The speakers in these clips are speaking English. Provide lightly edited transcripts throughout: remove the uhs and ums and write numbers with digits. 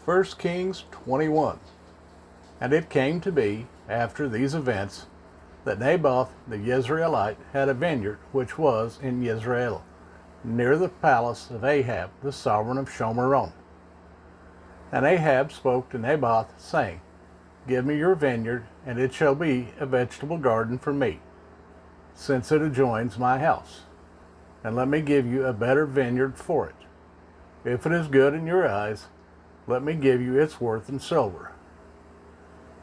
1 Kings 21. And it came to be, after these events, that Naboth the Jezreelite had a vineyard which was in Jezreel, near the palace of Ahab the sovereign of Shomeron. And Ahab spoke to Naboth, saying, Give me your vineyard, and it shall be a vegetable garden for me, since it adjoins my house. And let me give you a better vineyard for it. If it is good in your eyes, let me give you its worth in silver.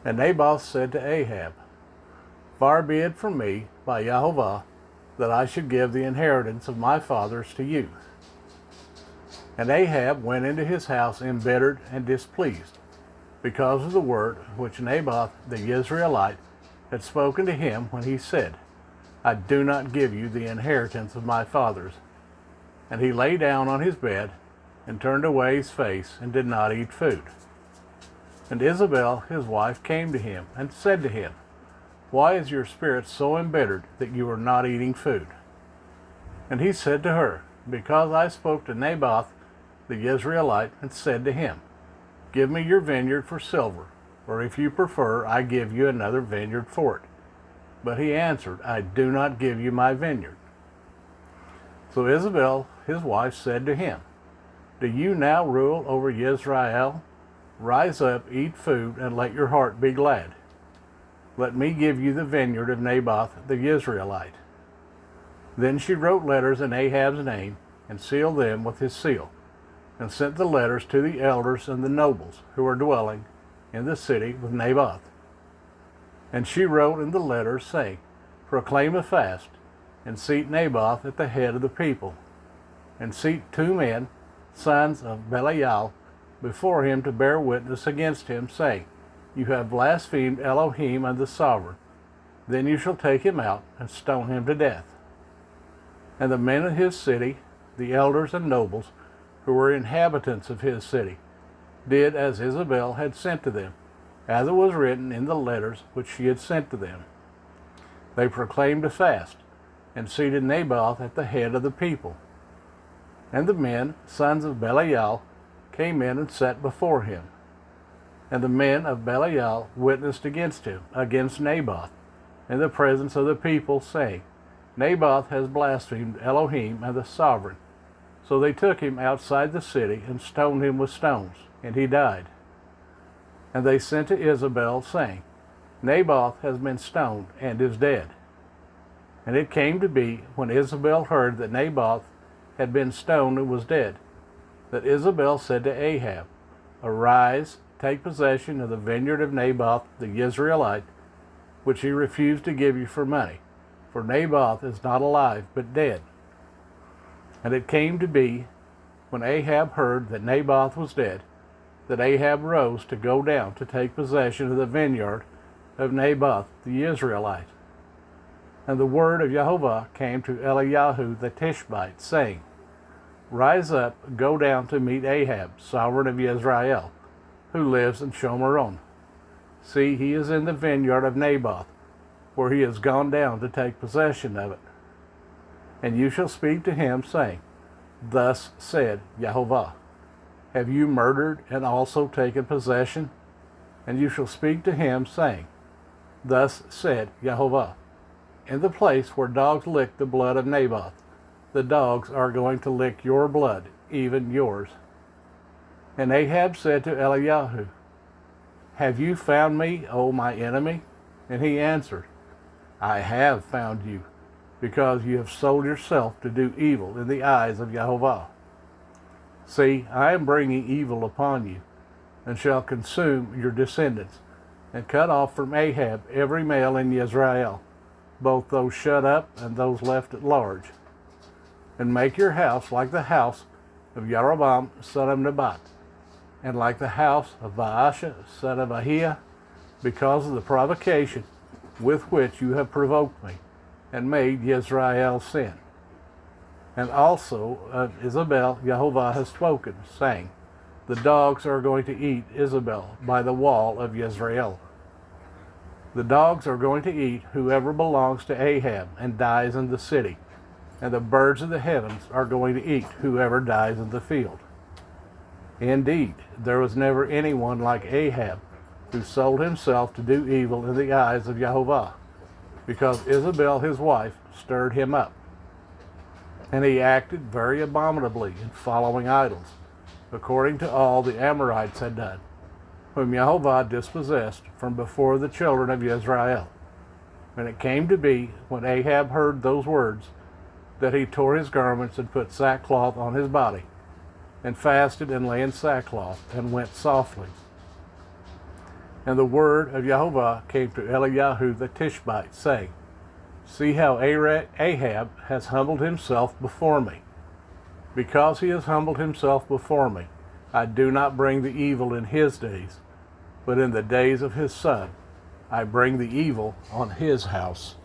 And Naboth said to Ahab, Far be it from me, by Jehovah, that I should give the inheritance of my fathers to you. And Ahab went into his house embittered and displeased, because of the word which Naboth the Jezreelite had spoken to him when he said, I do not give you the inheritance of my fathers. And he lay down on his bed, and turned away his face, and did not eat food. And Isabel his wife came to him, and said to him, Why is your spirit so embittered that you are not eating food? And he said to her, Because I spoke to Naboth the Jezreelite, and said to him, Give me your vineyard for silver, or if you prefer, I give you another vineyard for it. But he answered, I do not give you my vineyard. So Isabel his wife said to him, Do you now rule over Israel? Rise up, eat food, and let your heart be glad. Let me give you the vineyard of Naboth the Jezreelite. Then she wrote letters in Ahab's name, and sealed them with his seal, and sent the letters to the elders and the nobles who were dwelling in the city with Naboth. And she wrote in the letters, saying, Proclaim a fast, and seat Naboth at the head of the people, and seat 2 men, sons of Belial, before him to bear witness against him, saying, You have blasphemed Elohim and the sovereign. Then you shall take him out and stone him to death. And the men of his city, the elders and nobles, who were inhabitants of his city, did as Isabel had sent to them, as it was written in the letters which she had sent to them. They proclaimed a fast, and seated Naboth at the head of the people. And the men, sons of Belial, came in and sat before him. And the men of Belial witnessed against him, against Naboth, in the presence of the people, saying, Naboth has blasphemed Elohim and the sovereign. So they took him outside the city and stoned him with stones, and he died. And they sent to Isabel, saying, Naboth has been stoned and is dead. And it came to be, when Isabel heard that Naboth had been stoned and was dead, that Isabel said to Ahab, Arise, take possession of the vineyard of Naboth the Jezreelite, which he refused to give you for money, for Naboth is not alive, but dead. And it came to be, when Ahab heard that Naboth was dead, that Ahab rose to go down to take possession of the vineyard of Naboth the Jezreelite. And the word of Jehovah came to Eliyahu the Tishbite, saying, Rise up, go down to meet Ahab, sovereign of Israel, who lives in Shomeron. See, he is in the vineyard of Naboth, where he has gone down to take possession of it. And you shall speak to him, saying, Thus said Jehovah, Have you murdered and also taken possession? And you shall speak to him, saying, Thus said Jehovah, In the place where dogs lick the blood of Naboth, the dogs are going to lick your blood, even yours. And Ahab said to Eliyahu, Have you found me, O my enemy? And he answered, I have found you, because you have sold yourself to do evil in the eyes of Jehovah. See, I am bringing evil upon you, and shall consume your descendants, and cut off from Ahab every male in Israel, both those shut up and those left at large, and make your house like the house of Jeroboam son of Nebat, and like the house of Baasha son of Ahiah, because of the provocation with which you have provoked me, and made Israel sin. And also of Isabel Jehovah has spoken, saying, The dogs are going to eat Isabel by the wall of Israel. The dogs are going to eat whoever belongs to Ahab and dies in the city, and the birds of the heavens are going to eat whoever dies in the field. Indeed, there was never anyone like Ahab, who sold himself to do evil in the eyes of Jehovah, because Isabel his wife stirred him up. And he acted very abominably in following idols, according to all the Amorites had done, whom Jehovah dispossessed from before the children of Israel. And it came to be, when Ahab heard those words, that he tore his garments and put sackcloth on his body, and fasted and lay in sackcloth, and went softly. And the word of Jehovah came to Eliyahu the Tishbite, saying, See how Ahab has humbled himself before me. Because he has humbled himself before me, I do not bring the evil in his days, but in the days of his son I bring the evil on his house.